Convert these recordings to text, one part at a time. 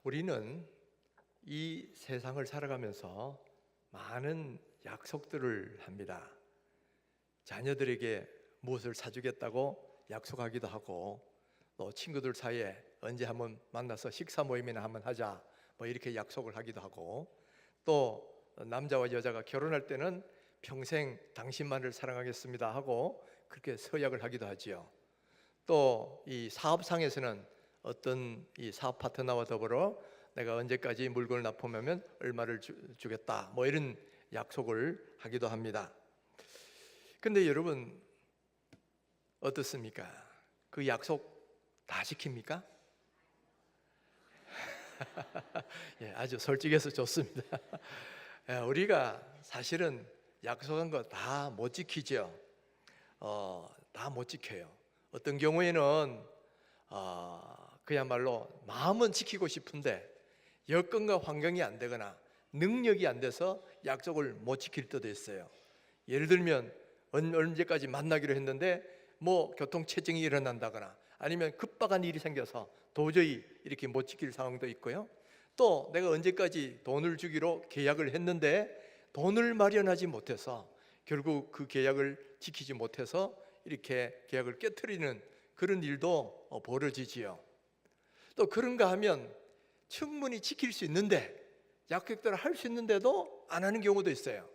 우리는 이 세상을 살아가면서 많은 약속들을 합니다. 자녀들에게 무엇을 사주겠다고 약속하기도 하고, 또 친구들 사이에 언제 한번 만나서 식사 모임이나 한번 하자 뭐 이렇게 약속을 하기도 하고, 또 남자와 여자가 결혼할 때는 평생 당신만을 사랑하겠습니다 하고 그렇게 서약을 하기도 하지요. 또 이 사업상에서는 어떤 이 사업 파트너와 더불어 내가 언제까지 물건을 납품하면 얼마를 주겠다 뭐 이런 약속을 하기도 합니다. 근데 여러분 어떻습니까? 그 약속 다 지킵니까? 예, 아주 솔직해서 좋습니다. 예, 우리가 사실은 약속한 거 다 못 지키죠. 다 못 지켜요. 어떤 경우에는 그야말로 마음은 지키고 싶은데 여건과 환경이 안 되거나 능력이 안 돼서 약속을 못 지킬 때도 있어요. 예를 들면 언제까지 만나기로 했는데 뭐 교통체증이 일어난다거나 아니면 급박한 일이 생겨서 도저히 이렇게 못 지킬 상황도 있고요. 또 내가 언제까지 돈을 주기로 계약을 했는데 돈을 마련하지 못해서 결국 그 계약을 지키지 못해서 이렇게 계약을 깨트리는 그런 일도 벌어지지요. 또 그런가 하면 충분히 지킬 수 있는데 약속대로 할 수 있는데도 안 하는 경우도 있어요.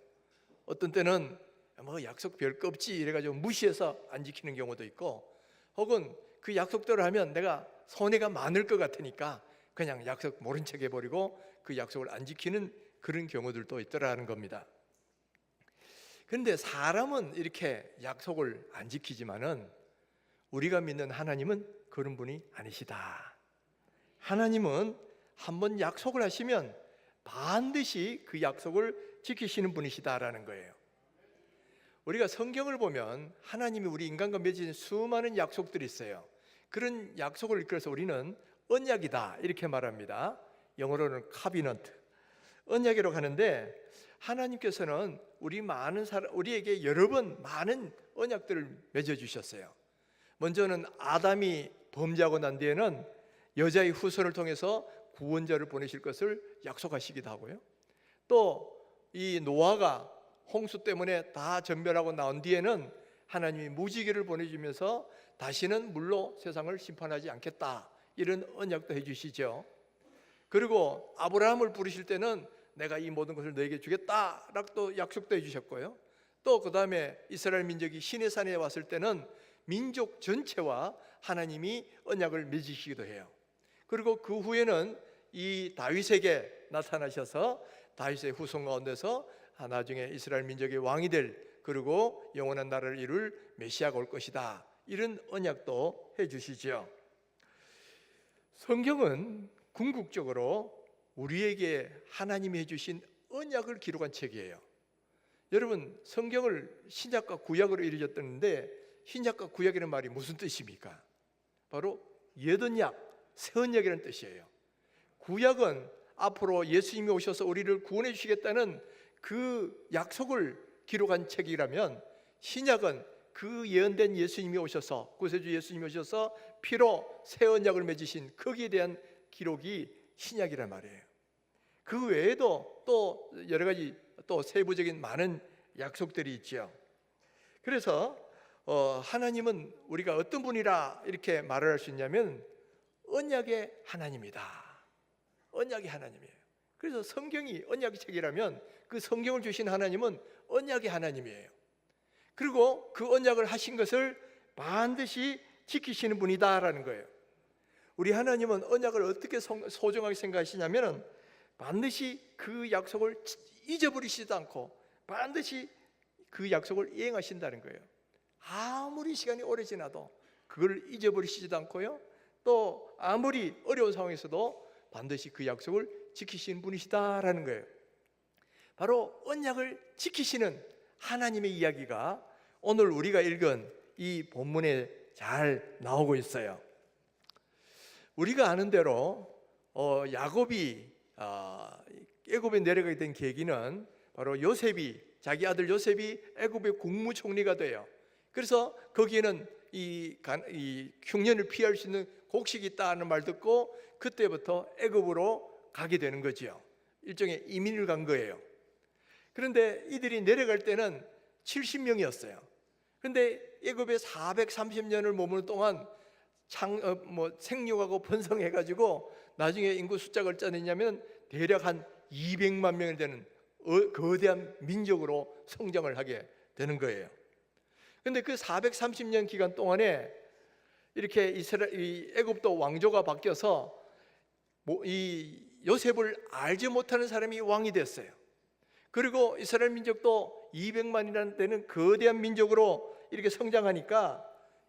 어떤 때는 뭐 약속 별거 없지 이래가지고 무시해서 안 지키는 경우도 있고, 혹은 그 약속대로 하면 내가 손해가 많을 것 같으니까 그냥 약속 모른 척 해버리고 그 약속을 안 지키는 그런 경우들도 있더라는 겁니다. 그런데 사람은 이렇게 약속을 안 지키지만은 우리가 믿는 하나님은 그런 분이 아니시다. 하나님은 한번 약속을 하시면 반드시 그 약속을 지키시는 분이시다라는 거예요. 우리가 성경을 보면 하나님이 우리 인간과 맺은 수많은 약속들이 있어요. 그런 약속을 이끌어서 우리는 언약이다 이렇게 말합니다. 영어로는 covenant, 언약이라고 하는데, 하나님께서는 우리에게 여러 번 많은 언약들을 맺어주셨어요. 먼저는 아담이 범죄하고 난 뒤에는 여자의 후손을 통해서 구원자를 보내실 것을 약속하시기도 하고요. 또 이 노아가 홍수 때문에 다 전멸하고 나온 뒤에는 하나님이 무지개를 보내주면서 다시는 물로 세상을 심판하지 않겠다 이런 언약도 해주시죠. 그리고 아브라함을 부르실 때는 내가 이 모든 것을 너에게 주겠다라고 또 약속도 해주셨고요. 또 그 다음에 이스라엘 민족이 시내산에 왔을 때는 민족 전체와 하나님이 언약을 맺으시기도 해요. 그리고 그 후에는 이 다윗에게 나타나셔서 다윗의 후손 가운데서 나중에 이스라엘 민족의 왕이 될, 그리고 영원한 나라를 이룰 메시아가 올 것이다 이런 언약도 해주시죠. 성경은 궁극적으로 우리에게 하나님이 해주신 언약을 기록한 책이에요. 여러분 성경을 신약과 구약으로 이루어졌는데 신약과 구약이라는 말이 무슨 뜻입니까? 바로 옛 언약, 새 언약이라는 뜻이에요. 구약은 앞으로 예수님이 오셔서 우리를 구원해 주시겠다는 그 약속을 기록한 책이라면, 신약은 그 예언된 예수님이 오셔서, 구세주 예수님이 오셔서 피로 새 언약을 맺으신 거기에 대한 기록이 신약이란 말이에요. 그 외에도 또 여러 가지 또 세부적인 많은 약속들이 있죠. 그래서 하나님은 우리가 어떤 분이라 이렇게 말을 할 수 있냐면 언약의 하나님이다. 언약의 하나님이에요. 그래서 성경이 언약의 책이라면 그 성경을 주신 하나님은 언약의 하나님이에요. 그리고 그 언약을 하신 것을 반드시 지키시는 분이다라는 거예요. 우리 하나님은 언약을 어떻게 소중하게 생각하시냐면 반드시 그 약속을 잊어버리시지도 않고 반드시 그 약속을 이행하신다는 거예요. 아무리 시간이 오래 지나도 그걸 잊어버리시지도 않고요, 또 아무리 어려운 상황에서도 반드시 그 약속을 지키시는 분이시다라는 거예요. 바로 언약을 지키시는 하나님의 이야기가 오늘 우리가 읽은 이 본문에 잘 나오고 있어요. 우리가 아는 대로 야곱이 애굽에 내려가게 된 계기는 바로 자기 아들 요셉이 애굽의 국무총리가 돼요. 그래서 거기에는 이 흉년을 피할 수 있는 곡식이 있다는 말 듣고 그때부터 애굽으로 가게 되는 거지요. 일종의 이민을 간 거예요. 그런데 이들이 내려갈 때는 70명이었어요. 그런데 애굽에 430년을 머무는 동안 생육하고 번성해가지고 나중에 인구 숫자가 얼마냐면 대략 한 200만 명이 되는 거대한 민족으로 성장을 하게 되는 거예요. 그런데 그 430년 기간 동안에 이렇게 이 애굽도 왕조가 바뀌어서 이 요셉을 알지 못하는 사람이 왕이 됐어요. 그리고 이스라엘 민족도 200만이라는 되는 거대한 민족으로 이렇게 성장하니까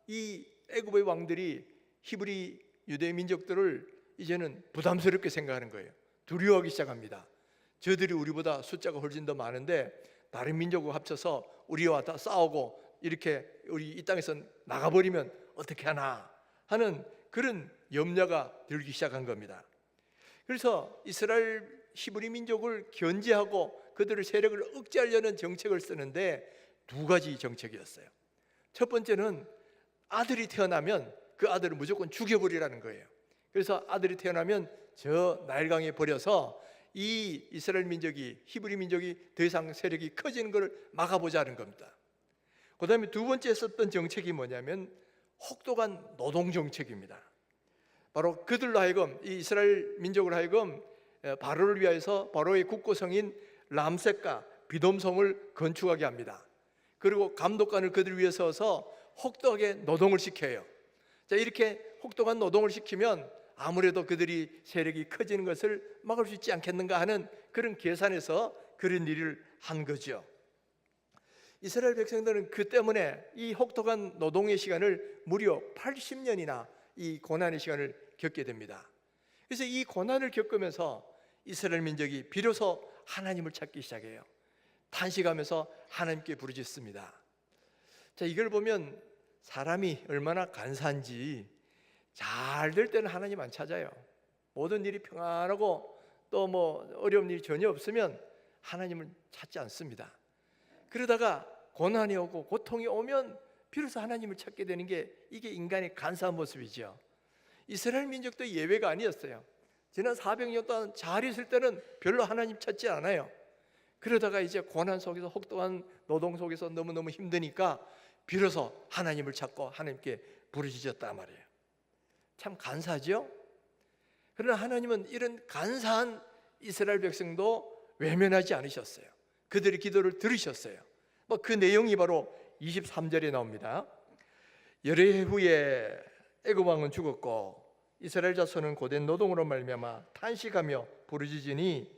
이 애굽의 왕들이 히브리 유대 민족들을 이제는 부담스럽게 생각하는 거예요. 두려워하기 시작합니다. 저들이 우리보다 숫자가 훨씬 더 많은데 다른 민족과 합쳐서 우리와 다 싸우고 이렇게 우리 이 땅에서 나가버리면 어떻게 하나 하는 그런 염려가 들기 시작한 겁니다. 그래서 이스라엘 히브리 민족을 견제하고 그들의 세력을 억제하려는 정책을 쓰는데 두 가지 정책이었어요. 첫 번째는 아들이 태어나면 그 아들을 무조건 죽여버리라는 거예요. 그래서 아들이 태어나면 저 나일강에 버려서 이 이스라엘 민족이 히브리 민족이 더 이상 세력이 커지는 것을 막아보자는 겁니다. 그 다음에 두 번째 썼던 정책이 뭐냐면 혹독한 노동 정책입니다. 바로 그들로 하여금 이 이스라엘 민족을 하여금 바로를 위하여서 바로의 국고성인 람셋과 비돔성을 건축하게 합니다. 그리고 감독관을 그들 위해 서서 혹독하게 노동을 시켜요. 자, 이렇게 혹독한 노동을 시키면 아무래도 그들이 세력이 커지는 것을 막을 수 있지 않겠는가 하는 그런 계산에서 그런 일을 한 거죠. 이스라엘 백성들은 그 때문에 이 혹독한 노동의 시간을 무려 80년이나 이 고난의 시간을 겪게 됩니다. 그래서 이 고난을 겪으면서 이스라엘 민족이 비로소 하나님을 찾기 시작해요. 탄식하면서 하나님께 부르짖습니다. 자, 이걸 보면 사람이 얼마나 간사한지 잘 될 때는 하나님 안 찾아요. 모든 일이 평안하고 또 어려운 일이 전혀 없으면 하나님을 찾지 않습니다. 그러다가 고난이 오고 고통이 오면 비로소 하나님을 찾게 되는 게 이게 인간의 간사한 모습이죠. 이스라엘 민족도 예외가 아니었어요. 지난 400년 동안 잘 있을 때는 별로 하나님 찾지 않아요. 그러다가 이제 고난 속에서 혹독한 노동 속에서 너무너무 힘드니까 비로소 하나님을 찾고 하나님께 부르짖었단 말이에요. 참 간사하죠? 그러나 하나님은 이런 간사한 이스라엘 백성도 외면하지 않으셨어요. 그들의 기도를 들으셨어요. 그 내용이 바로 23절에 나옵니다. 열해 후에 애굽 왕은 죽었고 이스라엘 자손은 고된 노동으로 말미암아 탄식하며 부르짖으니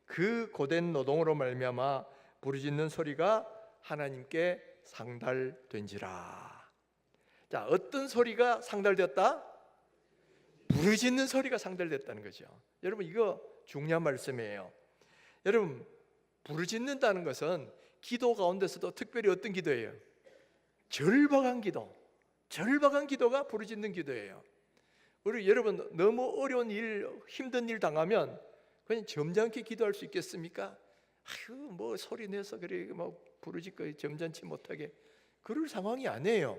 그 고된 노동으로 말미암아 부르짖는 소리가 하나님께 상달된지라. 자, 어떤 소리가 상달되었다? 부르짖는 소리가 상달됐다는 거죠. 여러분, 이거 중요한 말씀이에요. 여러분, 부르짖는다는 것은 기도 가운데서도 특별히 어떤 기도예요? 절박한 기도. 절박한 기도가 부르짖는 기도예요. 우리 여러분, 너무 어려운 일, 힘든 일 당하면 그냥 점잖게 기도할 수 있겠습니까? 아유, 소리 내서 그래 부르짖고 점잖지 못하게 그럴 상황이 아니에요.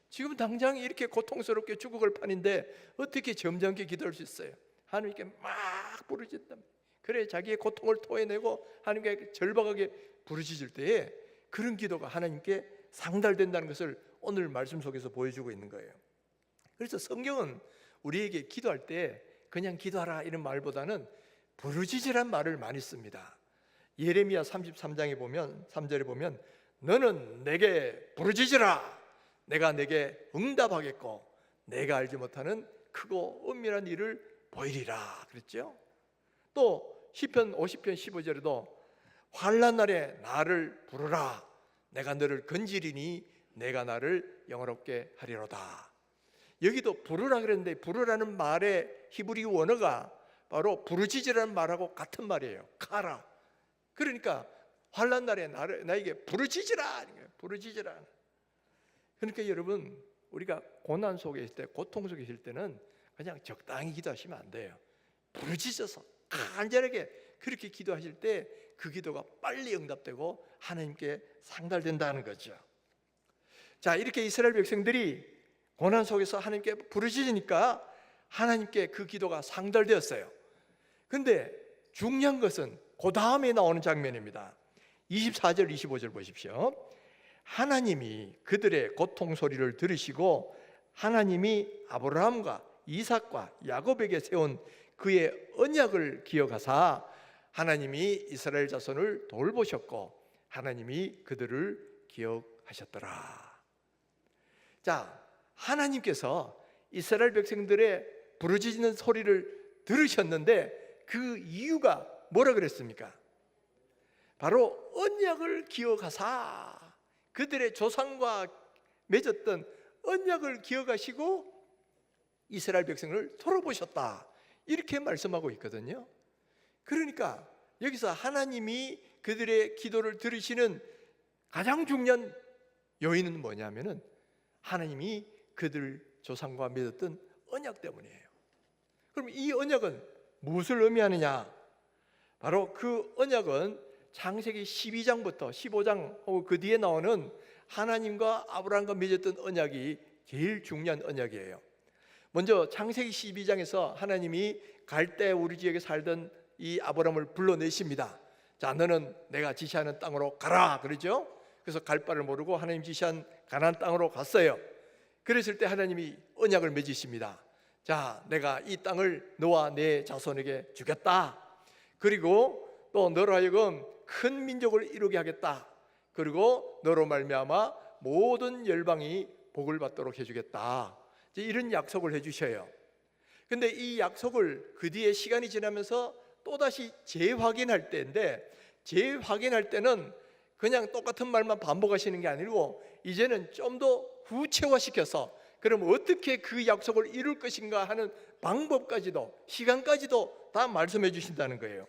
지금 당장 이렇게 고통스럽게 죽어갈 판인데 어떻게 점잖게 기도할 수 있어요? 하나님께 막 부르짖다. 그래, 자기의 고통을 토해내고 하나님께 절박하게 부르짖을 때에 그런 기도가 하나님께 상달된다는 것을 오늘 말씀 속에서 보여주고 있는 거예요. 그래서 성경은 우리에게 기도할 때 그냥 기도하라 이런 말보다는 부르짖으란 말을 많이 씁니다. 예레미야 33장에 보면 3절에 보면 너는 내게 부르짖으라. 내가 내게 응답하겠고 내가 알지 못하는 크고 은밀한 일을 보이리라 그랬죠. 또 시편 50편 15절에도 환난 날에 나를 부르라. 내가 너를 건지리니 내가 나를 영화롭게 하리로다. 여기도 부르라 그랬는데 부르라는 말의 히브리 원어가 바로 부르짖으라는 말하고 같은 말이에요. 카라. 그러니까 환난 날에 나에게 부르짖으라. 부르짖으라. 그러니까 여러분, 우리가 고난 속에 있을 때, 고통 속에 있을 때는 그냥 적당히 기도하시면 안 돼요. 부르짖어서 간절하게 그렇게 기도하실 때 그 기도가 빨리 응답되고 하나님께 상달된다는 거죠. 자, 이렇게 이스라엘 백성들이 고난 속에서 하나님께 부르짖으니까 하나님께 그 기도가 상달되었어요. 근데 중요한 것은 그 다음에 나오는 장면입니다. 24절 25절 보십시오. 하나님이 그들의 고통 소리를 들으시고 하나님이 아브라함과 이삭과 야곱에게 세운 그의 언약을 기억하사 하나님이 이스라엘 자손을 돌보셨고 하나님이 그들을 기억하셨더라. 자, 하나님께서 이스라엘 백성들의 부르짖는 소리를 들으셨는데 그 이유가 뭐라 그랬습니까? 바로 언약을 기억하사 그들의 조상과 맺었던 언약을 기억하시고 이스라엘 백성을 돌아보셨다, 이렇게 말씀하고 있거든요. 그러니까 여기서 하나님이 그들의 기도를 들으시는 가장 중요한 요인은 뭐냐면은 하나님이 그들 조상과 맺었던 언약 때문이에요. 그럼 이 언약은 무엇을 의미하느냐? 바로 그 언약은 창세기 12장부터 15장 혹은 그 뒤에 나오는 하나님과 아브라함과 맺었던 언약이 제일 중요한 언약이에요. 먼저 창세기 12장에서 하나님이 갈대 우리 지역에 살던 이 아브라함을 불러내십니다. 자, 너는 내가 지시하는 땅으로 가라 그러죠. 그래서 갈 바를 모르고 하나님 지시한 가나안 땅으로 갔어요. 그랬을 때 하나님이 언약을 맺으십니다. 자, 내가 이 땅을 너와 내 자손에게 주겠다. 그리고 또 너로 하여금 큰 민족을 이루게 하겠다. 그리고 너로 말미암아 모든 열방이 복을 받도록 해주겠다. 이런 약속을 해주셔요. 근데 이 약속을 그 뒤에 시간이 지나면서 또다시 재확인할 때인데, 재확인할 때는 그냥 똑같은 말만 반복하시는 게 아니고 이제는 좀 더 구체화시켜서 그럼 어떻게 그 약속을 이룰 것인가 하는 방법까지도 시간까지도 다 말씀해 주신다는 거예요.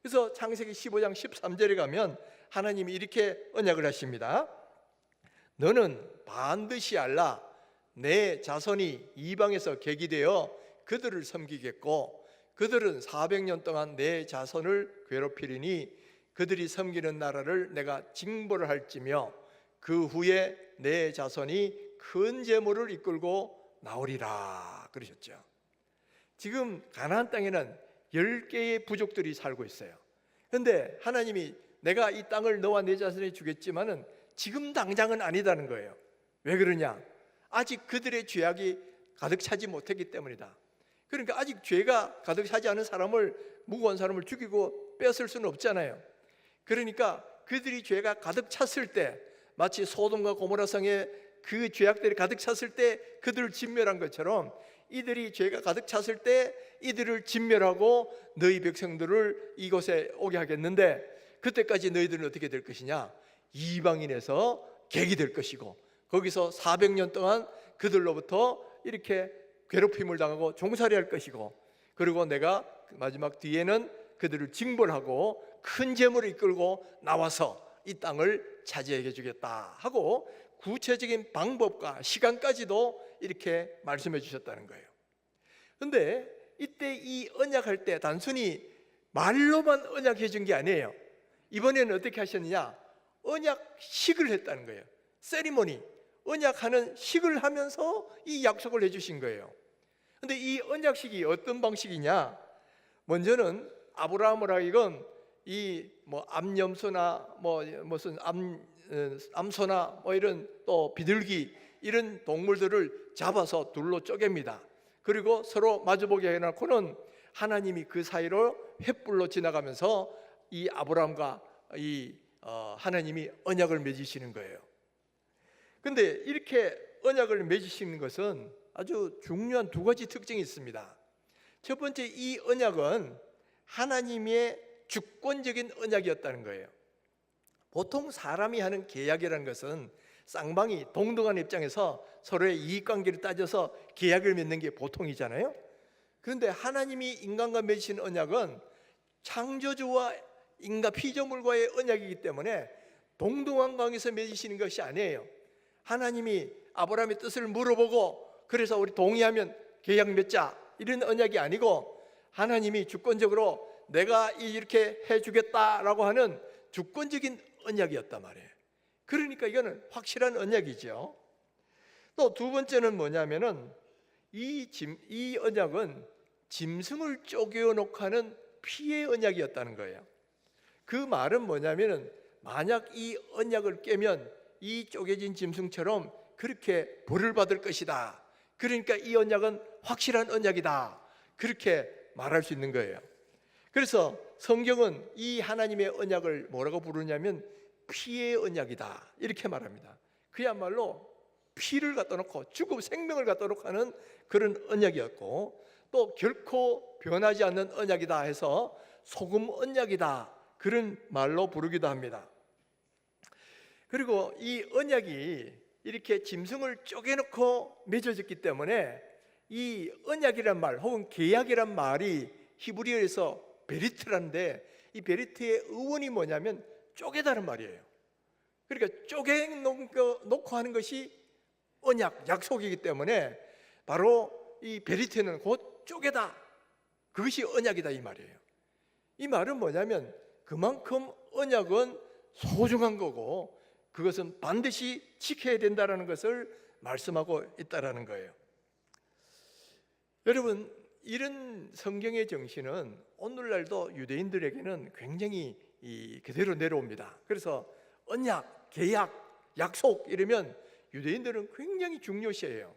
그래서 창세기 15장 13절에 가면 하나님이 이렇게 언약을 하십니다. 너는 반드시 알라. 내 자손이 이방에서 계기되어 그들을 섬기겠고 그들은 400년 동안 내 자손을 괴롭히리니 그들이 섬기는 나라를 내가 징벌을 할지며 그 후에 내 자손이 큰 재물을 이끌고 나오리라 그러셨죠. 지금 가나안 땅에는 10개의 부족들이 살고 있어요. 그런데 하나님이 내가 이 땅을 너와 내 자손에 주겠지만은 지금 당장은 아니다는 거예요. 왜 그러냐? 아직 그들의 죄악이 가득 차지 못했기 때문이다. 그러니까 아직 죄가 가득 차지 않은 사람을, 무고한 사람을 죽이고 빼앗을 수는 없잖아요. 그러니까 그들이 죄가 가득 찼을 때, 마치 소돔과 고모라 성에 그 죄악들이 가득 찼을 때 그들을 진멸한 것처럼 이들이 죄가 가득 찼을 때 이들을 진멸하고 너희 백성들을 이곳에 오게 하겠는데 그때까지 너희들은 어떻게 될 것이냐? 이방인에서 객이 될 것이고 거기서 400년 동안 그들로부터 이렇게 괴롭힘을 당하고 종살이 할 것이고, 그리고 내가 마지막 뒤에는 그들을 징벌하고 큰 재물을 이끌고 나와서 이 땅을 차지해 주겠다 하고 구체적인 방법과 시간까지도 이렇게 말씀해 주셨다는 거예요. 그런데 이때 이 언약할 때 단순히 말로만 언약해 준 게 아니에요. 이번에는 어떻게 하셨느냐? 언약식을 했다는 거예요. 세리머니, 언약하는 식을 하면서 이 약속을 해주신 거예요. 그런데 이 언약식이 어떤 방식이냐? 먼저는 아브라함을 하여금 이 암염소나 무슨 암소나 이런 또 비둘기 이런 동물들을 잡아서 둘로 쪼갭니다. 그리고 서로 마주보게 해놓고는 하나님이 그 사이로 횃불로 지나가면서 이 아브라함과 하나님이 언약을 맺으시는 거예요. 근데 이렇게 언약을 맺으시는 것은 아주 중요한 두 가지 특징이 있습니다. 첫 번째, 이 언약은 하나님의 주권적인 언약이었다는 거예요. 보통 사람이 하는 계약이라는 것은 쌍방이 동등한 입장에서 서로의 이익관계를 따져서 계약을 맺는 게 보통이잖아요. 그런데 하나님이 인간과 맺으신 언약은 창조주와 인간 피조물과의 언약이기 때문에 동등한 관계에서 맺으시는 것이 아니에요. 하나님이 아브라함의 뜻을 물어보고 그래서 우리 동의하면 계약 맺자 이런 언약이 아니고 하나님이 주권적으로 내가 이렇게 해주겠다라고 하는 주권적인 언약이었단 말이에요. 그러니까 이거는 확실한 언약이죠. 또 두 번째는 뭐냐면은 이 언약은 짐승을 쪼개놓고 하는 피의 언약이었다는 거예요. 그 말은 뭐냐면은 만약 이 언약을 깨면 이 쪼개진 짐승처럼 그렇게 벌을 받을 것이다. 그러니까 이 언약은 확실한 언약이다. 그렇게 말할 수 있는 거예요. 그래서 성경은 이 하나님의 언약을 뭐라고 부르냐면 피의 언약이다. 이렇게 말합니다. 그야말로 피를 갖다 놓고 죽음 생명을 갖다 놓고 하는 그런 언약이었고, 또 결코 변하지 않는 언약이다 해서 소금 언약이다, 그런 말로 부르기도 합니다. 그리고 이 언약이 이렇게 짐승을 쪼개놓고 맺어졌기 때문에 이 언약이란 말 혹은 계약이란 말이 히브리어에서 베리트라는데, 이 베리트의 의원이 뭐냐면 쪼개다는 말이에요. 그러니까 쪼개놓고 하는 것이 언약, 약속이기 때문에 바로 이 베리트는 곧 쪼개다, 그것이 언약이다 이 말이에요. 이 말은 뭐냐면 그만큼 언약은 소중한 거고 그것은 반드시 지켜야 된다는 것을 말씀하고 있다는 거예요. 여러분, 이런 성경의 정신은 오늘날도 유대인들에게는 굉장히 그대로 내려옵니다. 그래서 언약, 계약, 약속 이러면 유대인들은 굉장히 중요시해요.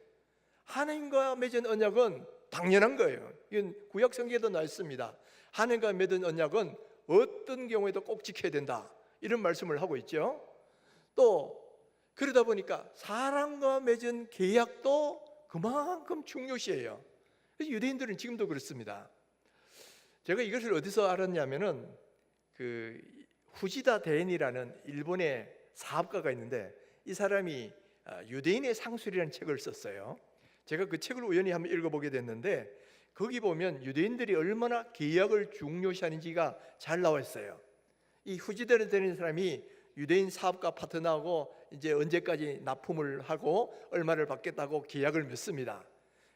하나님과 맺은 언약은 당연한 거예요. 이건 구약 성경에도 나와 있습니다. 하나님과 맺은 언약은 어떤 경우에도 꼭 지켜야 된다, 이런 말씀을 하고 있죠. 또 그러다 보니까 사람과 맺은 계약도 그만큼 중요시해요. 그래서 유대인들은 지금도 그렇습니다. 제가 이것을 어디서 알았냐면은 그 후지다 데인이라는 일본의 사업가가 있는데, 이 사람이 유대인의 상술이라는 책을 썼어요. 제가 그 책을 우연히 한번 읽어보게 됐는데, 거기 보면 유대인들이 얼마나 계약을 중요시하는지가 잘 나와 있어요. 이 후지다 데인 사람이 유대인 사업가 파트너하고 이제 언제까지 납품을 하고 얼마를 받겠다고 계약을 맺습니다.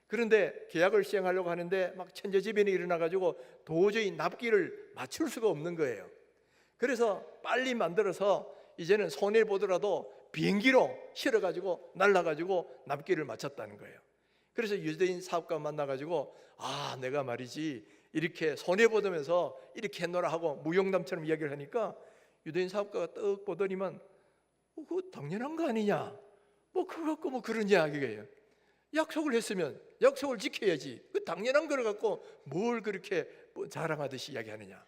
그런데 계약을 시행하려고 하는데 막 천재지변이 일어나가지고 도저히 납기를 맞출 수가 없는 거예요. 그래서 빨리 만들어서 이제는 손해 보더라도 비행기로 실어가지고 날라가지고 납기를 마쳤다는 거예요. 그래서 유대인 사업가 만나가지고 내가 말이지 이렇게 손해 보면서 이렇게 해놓으라 하고 무용담처럼 이야기를 하니까 유대인 사업가가 떡 보더니만 그거 당연한 거 아니냐, 뭐 그거 갖고 뭐 그런 이야기예요. 약속을 했으면 약속을 지켜야지, 그 당연한 걸 갖고 뭘 그렇게 자랑하듯이 이야기하느냐.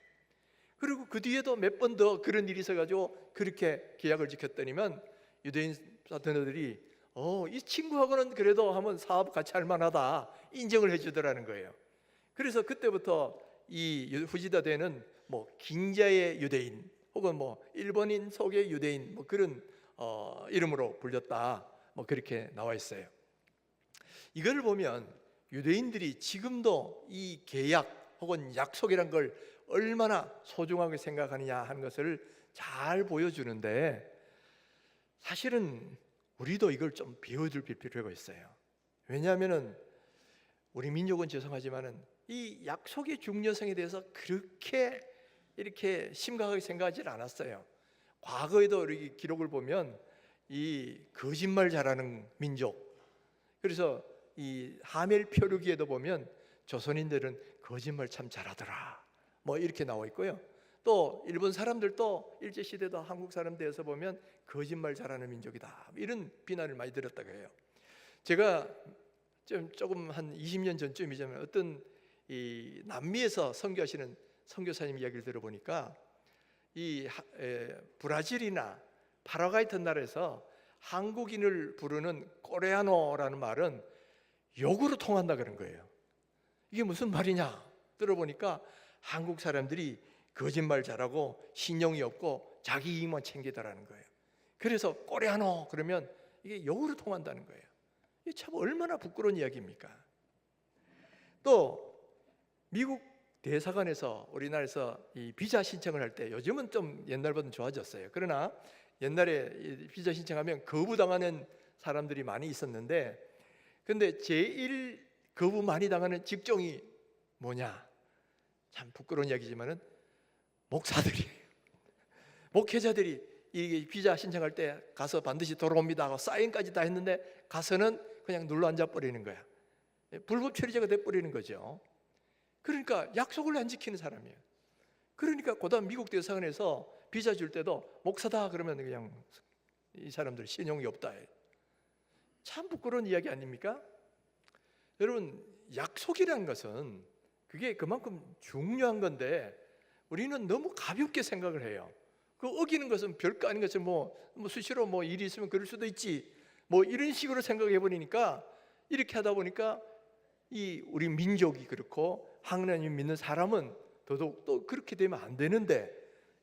그리고 그 뒤에도 몇 번 더 그런 일이 있어가지고 그렇게 계약을 지켰더니만 유대인 파트너들이 이 친구하고는 그래도 한번 사업 같이 할 만하다 인정을 해주더라는 거예요. 그래서 그때부터 이 후지다 대는 뭐 긴자의 유대인 혹은 뭐 일본인 속의 유대인 뭐 그런 이름으로 불렸다, 뭐 그렇게 나와 있어요. 이걸 보면 유대인들이 지금도 이 계약 혹은 약속이란 걸 얼마나 소중하게 생각하느냐 하는 것을 잘 보여주는데, 사실은 우리도 이걸 좀 배워줄 필요가 있어요. 왜냐하면은 우리 민족은 죄송하지만은 이 약속의 중요성에 대해서 그렇게 이렇게 심각하게 생각하지 않았어요. 과거에도 우리 기록을 보면 이 거짓말 잘하는 민족, 그래서 이 하멜 표류기에도 보면 조선인들은 거짓말 참 잘하더라, 뭐 이렇게 나와 있고요. 또 일본 사람들도 일제시대도 한국 사람들에서 보면 거짓말 잘하는 민족이다, 이런 비난을 많이 들었다고 해요. 제가 조금 한 20년 전쯤이잖아요. 어떤 이 남미에서 선교하시는 선교사님 이야기를 들어보니까 이 브라질이나 파라과이 같은 나라에서 한국인을 부르는 코레아노라는 말은 욕으로 통한다 그런 거예요. 이게 무슨 말이냐 들어보니까 한국 사람들이 거짓말 잘하고 신용이 없고 자기 이익만 챙기다라는 거예요. 그래서 코레아노 그러면 이게 욕으로 통한다는 거예요. 이게 참 얼마나 부끄러운 이야기입니까? 또 미국 대사관에서 우리나라에서 이 비자 신청을 할 때, 요즘은 좀 옛날보다는 좋아졌어요. 그러나 옛날에 비자 신청하면 거부당하는 사람들이 많이 있었는데, 근데 제일 거부 많이 당하는 직종이 뭐냐? 참 부끄러운 이야기지만은 목사들이에요. 목회자들이 이 비자 신청할 때 가서 반드시 돌아옵니다 하고 사인까지 다 했는데 가서는 그냥 눌러 앉아 버리는 거야. 불법 체류자가 돼버리는 거죠. 그러니까 약속을 안 지키는 사람이에요. 그러니까 고단 미국 대사관에서 비자 줄 때도 목사다 그러면 그냥 이 사람들 신용이 없다. 참 부끄러운 이야기 아닙니까? 여러분, 약속이라는 것은 그게 그만큼 중요한 건데 우리는 너무 가볍게 생각을 해요. 그 어기는 것은 별거 아닌 것을 뭐 수시로 일이 있으면 그럴 수도 있지 이런 식으로 생각해 버리니까 이렇게 하다 보니까 이 우리 민족이 그렇고 하나님 믿는 사람은 더더욱 또 그렇게 되면 안 되는데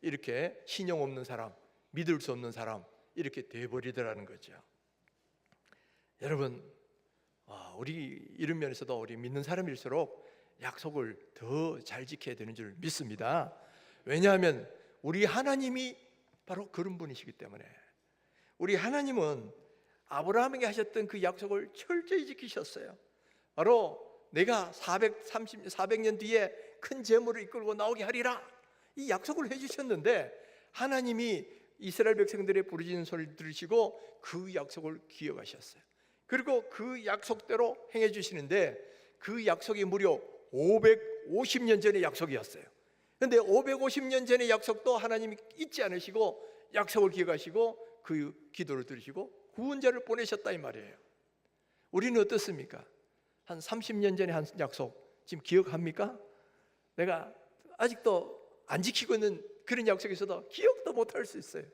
이렇게 신용 없는 사람, 믿을 수 없는 사람 이렇게 돼버리더라는 거죠. 여러분, 우리 이런 면에서도 우리 믿는 사람일수록 약속을 더 잘 지켜야 되는 줄 믿습니다. 왜냐하면 우리 하나님이 바로 그런 분이시기 때문에. 우리 하나님은 아브라함에게 하셨던 그 약속을 철저히 지키셨어요. 바로 내가 400년 뒤에 큰 재물을 이끌고 나오게 하리라 이 약속을 해주셨는데 하나님이 이스라엘 백성들의 부르짖는 소리를 들으시고 그 약속을 기억하셨어요. 그리고 그 약속대로 행해 주시는데 그 약속이 무려 550년 전의 약속이었어요. 그런데 550년 전의 약속도 하나님이 잊지 않으시고 약속을 기억하시고 그 기도를 들으시고 구원자를 보내셨다 이 말이에요. 우리는 어떻습니까? 한 30년 전에 한 약속 지금 기억합니까? 내가 아직도 안 지키고 있는 그런 약속이 있어도 기억도 못할 수 있어요.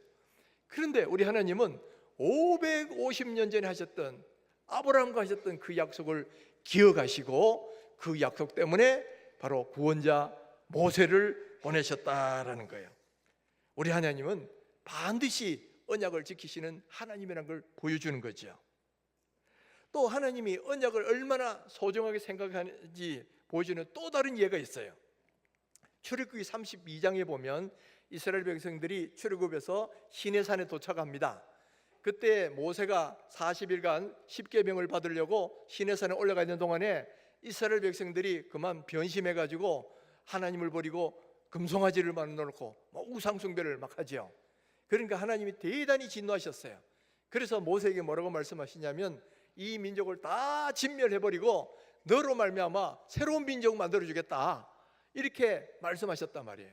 그런데 우리 하나님은 550년 전에 하셨던 아브라함과 하셨던 그 약속을 기억하시고 그 약속 때문에 바로 구원자 모세를 보내셨다라는 거예요. 우리 하나님은 반드시 언약을 지키시는 하나님이라는 걸 보여주는 거죠. 또 하나님이 언약을 얼마나 소중하게 생각하는지 보여주는 또 다른 예가 있어요. 출애굽기 32장에 보면 이스라엘 백성들이 출애굽에서 시내산에 도착합니다. 그때 모세가 40일간 십계명을 받으려고 시내산에 올라가 있는 동안에 이스라엘 백성들이 그만 변심해가지고 하나님을 버리고 금송아지를 만들어놓고 우상 숭배를 막 하죠. 그러니까 하나님이 대단히 진노하셨어요. 그래서 모세에게 뭐라고 말씀하시냐면 이 민족을 다 진멸해버리고 너로 말미암아 새로운 민족 만들어주겠다 이렇게 말씀하셨단 말이에요.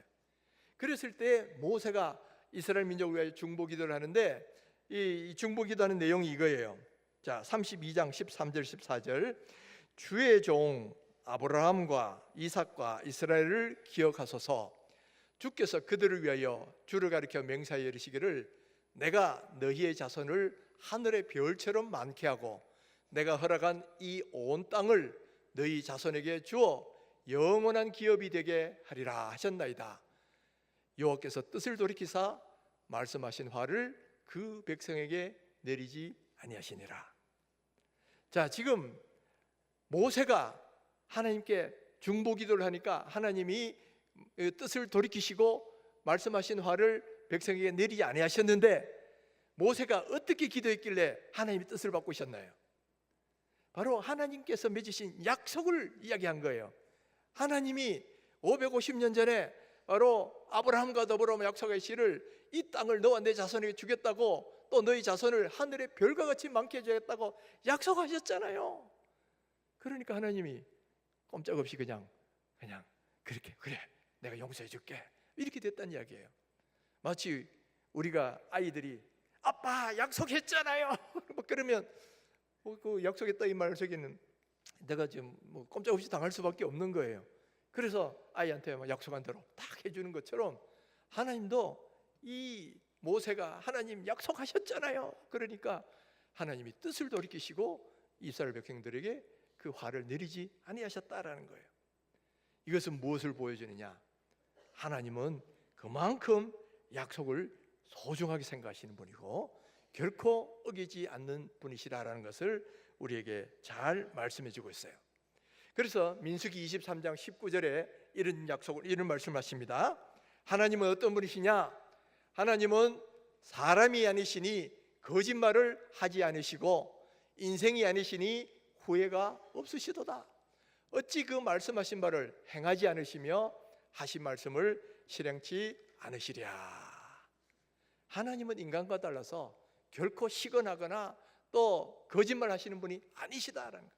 그랬을 때 모세가 이스라엘 민족을 위하여 중보기도를 하는데 이 중보기도하는 내용이 이거예요. 자, 32장 13절 14절 주의 종 아브라함과 이삭과 이스라엘을 기억하소서. 주께서 그들을 위하여 주를 가리켜 맹세하여 이르시기를 내가 너희의 자손을 하늘의 별처럼 많게 하고 내가 허락한 이 온 땅을 너희 자손에게 주어 영원한 기업이 되게 하리라 하셨나이다. 여호와께서 뜻을 돌이키사 말씀하신 화를 그 백성에게 내리지 아니하시니라. 자, 지금 모세가 하나님께 중보기도를 하니까 하나님이 뜻을 돌이키시고 말씀하신 화를 백성에게 내리지 아니하셨는데 모세가 어떻게 기도했길래 하나님의 뜻을 바꾸셨나요? 바로 하나님께서 맺으신 약속을 이야기한 거예요. 하나님이 550년 전에 바로 아브라함과 더불어 약속하시기를 이 땅을 너와 내 자손에게 주겠다고 또 너희 자손을 하늘의 별과 같이 많게 해주겠다고 약속하셨잖아요. 그러니까 하나님이 꼼짝없이 그냥 그렇게 그래 내가 용서해 줄게 이렇게 됐다는 이야기예요. 마치 우리가 아이들이 아빠 약속했잖아요 그러면 그 약속했다 이 말 속에는 내가 지금 꼼짝없이 당할 수밖에 없는 거예요. 그래서 아이한테 약속한 대로 딱 해주는 것처럼 하나님도 이 모세가 하나님 약속하셨잖아요. 그러니까 하나님이 뜻을 돌이키시고 이스라엘 백성들에게 그 화를 내리지 아니하셨다라는 거예요. 이것은 무엇을 보여주느냐? 하나님은 그만큼 약속을 소중하게 생각하시는 분이고 결코 어기지 않는 분이시라는 것을 우리에게 잘 말씀해 주고 있어요. 그래서 민수기 23장 19절에 이런 말씀하십니다. 하나님은 어떤 분이시냐? 하나님은 사람이 아니시니 거짓말을 하지 않으시고 인생이 아니시니 후회가 없으시도다. 어찌 그 말씀하신 바를 행하지 않으시며 하신 말씀을 실행치 않으시랴. 하나님은 인간과 달라서 결코 시건하거나 또 거짓말 하시는 분이 아니시다라는 거예요.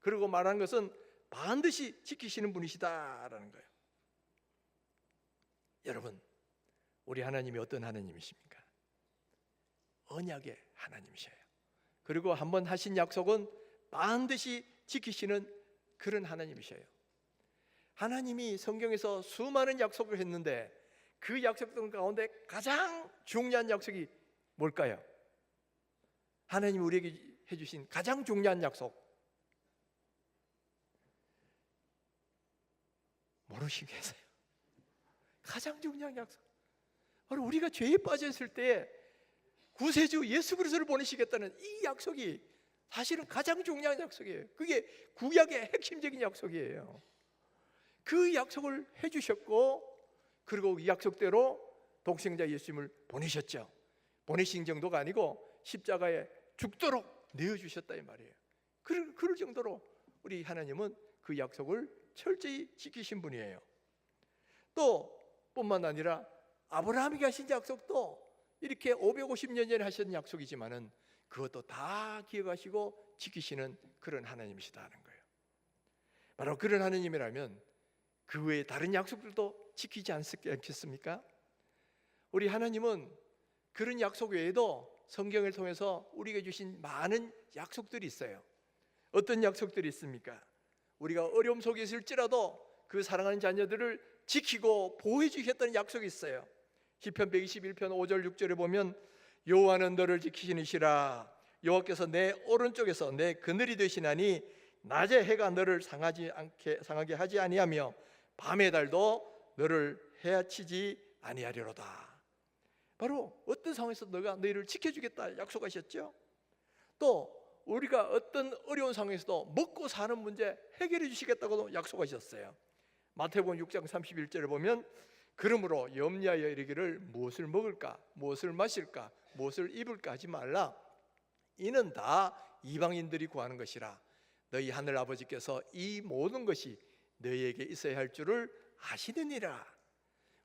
그리고 말하는 것은 반드시 지키시는 분이시다라는 거예요. 여러분, 우리 하나님이 어떤 하나님이십니까? 언약의 하나님이셔요. 그리고 한번 하신 약속은 반드시 지키시는 그런 하나님이셔요. 하나님이 성경에서 수많은 약속을 했는데 그 약속들 가운데 가장 중요한 약속이 뭘까요? 하나님이 우리에게 해주신 가장 중요한 약속, 모르시겠어요? 가장 중요한 약속, 바로 우리가 죄에 빠졌을 때 구세주 예수 그리스도를 보내시겠다는 이 약속이 사실은 가장 중요한 약속이에요. 그게 구약의 핵심적인 약속이에요. 그 약속을 해주셨고, 그리고 이 약속대로 독생자 예수님을 보내셨죠. 보내신 정도가 아니고 십자가에 죽도록 내어주셨다 이 말이에요. 그럴 정도로 우리 하나님은 그 약속을 철저히 지키신 분이에요. 또 뿐만 아니라 아브라함에게 하신 약속도 이렇게 550년 전에 하신 약속이지만은 그것도 다 기억하시고 지키시는 그런 하나님이시다는 거예요. 바로 그런 하나님이라면 그 외에 다른 약속들도 지키지 않겠습니까? 우리 하나님은 그런 약속 외에도 성경을 통해서 우리에게 주신 많은 약속들이 있어요. 어떤 약속들이 있습니까? 우리가 어려움 속에 있을지라도 그 사랑하는 자녀들을 지키고 보호해 주셨다는 약속이 있어요. 시편 121편 5절 6절에 보면 여호와는 너를 지키시니시라. 여호와께서 내 오른쪽에서 내 그늘이 되시나니 낮에 해가 너를 상하게 하지 아니하며 밤의 달도 너를 해치지 아니하리로다. 바로 어떤 상황에서 너가 너희를 지켜주겠다 약속하셨죠. 또 우리가 어떤 어려운 상황에서도 먹고 사는 문제 해결해 주시겠다고도 약속하셨어요. 마태복음 6장 31절에 보면 그러므로 염려하여 이르기를 무엇을 먹을까 무엇을 마실까 무엇을 입을까 하지 말라. 이는 다 이방인들이 구하는 것이라. 너희 하늘 아버지께서 이 모든 것이 너희에게 있어야 할 줄을 아시느니라.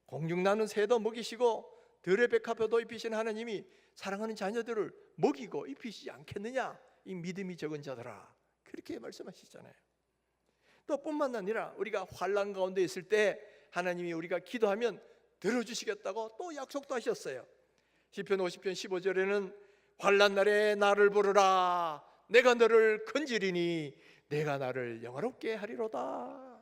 공중나는 새도 먹이시고 들의 백합화도 입히신 하나님이 사랑하는 자녀들을 먹이고 입히시지 않겠느냐. 이 믿음이 적은 자들아, 그렇게 말씀하시잖아요. 또 뿐만 아니라 우리가 환난 가운데 있을 때 하나님이 우리가 기도하면 들어주시겠다고 또 약속도 하셨어요. 시편 50편 15절에는 환난 날에 나를 부르라. 내가 너를 건지리니 내가 나를 영화롭게 하리로다.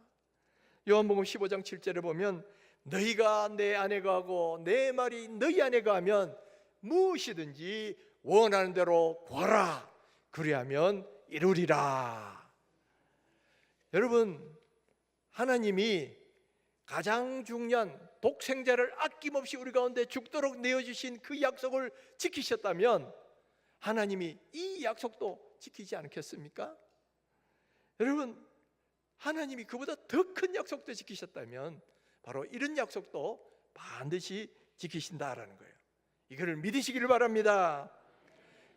요한복음 15장 7절에 보면 너희가 내 안에 거하고 내 말이 너희 안에 거하면 무엇이든지 원하는 대로 구하라. 그리하면 이루리라. 여러분, 하나님이 가장 중요한 독생자를 아낌없이 우리 가운데 죽도록 내어주신 그 약속을 지키셨다면 하나님이 이 약속도 지키지 않겠습니까? 여러분, 하나님이 그보다 더 큰 약속도 지키셨다면 바로 이런 약속도 반드시 지키신다라는 거예요. 이거를 믿으시기를 바랍니다.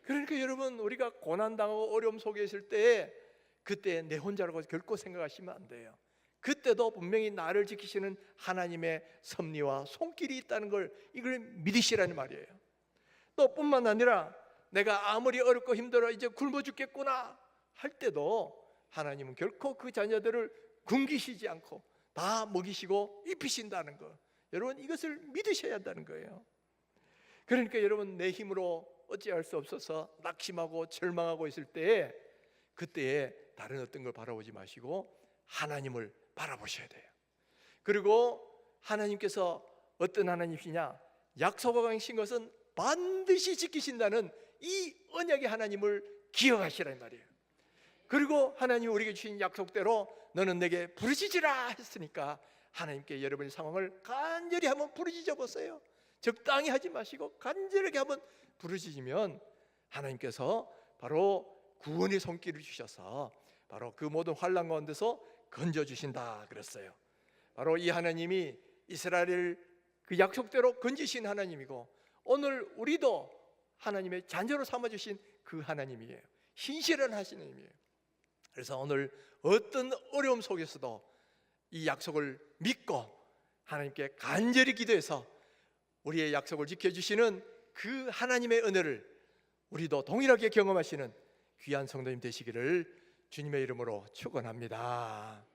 그러니까 여러분, 우리가 고난당하고 어려움 속에 있을 때 그때 내 혼자라고 결코 생각하시면 안 돼요. 그때도 분명히 나를 지키시는 하나님의 섭리와 손길이 있다는 걸 이걸 믿으시라는 말이에요. 또 뿐만 아니라 내가 아무리 어렵고 힘들어 이제 굶어 죽겠구나 할 때도 하나님은 결코 그 자녀들을 굶기시지 않고 다 먹이시고 입히신다는 것, 여러분 이것을 믿으셔야 한다는 거예요. 그러니까 여러분, 내 힘으로 어찌할 수 없어서 낙심하고 절망하고 있을 때에 그때에 다른 어떤 걸 바라보지 마시고 하나님을 바라보셔야 돼요. 그리고 하나님께서 어떤 하나님이시냐, 약속하신 것은 반드시 지키신다는 이 언약의 하나님을 기억하시라는 말이에요. 그리고 하나님이 우리에게 주신 약속대로 너는 내게 부르짖으라 했으니까 하나님께 여러분의 상황을 간절히 한번 부르짖어 보세요. 적당히 하지 마시고 간절하게 한번 부르짖으면 하나님께서 바로 구원의 손길을 주셔서 바로 그 모든 환난 가운데서 건져주신다 그랬어요. 바로 이 하나님이 이스라엘을 그 약속대로 건지신 하나님이고 오늘 우리도 하나님의 자녀로 삼아주신 그 하나님이에요. 신실한 하나님이에요. 그래서 오늘 어떤 어려움 속에서도 이 약속을 믿고 하나님께 간절히 기도해서 우리의 약속을 지켜주시는 그 하나님의 은혜를 우리도 동일하게 경험하시는 귀한 성도님 되시기를 주님의 이름으로 축원합니다.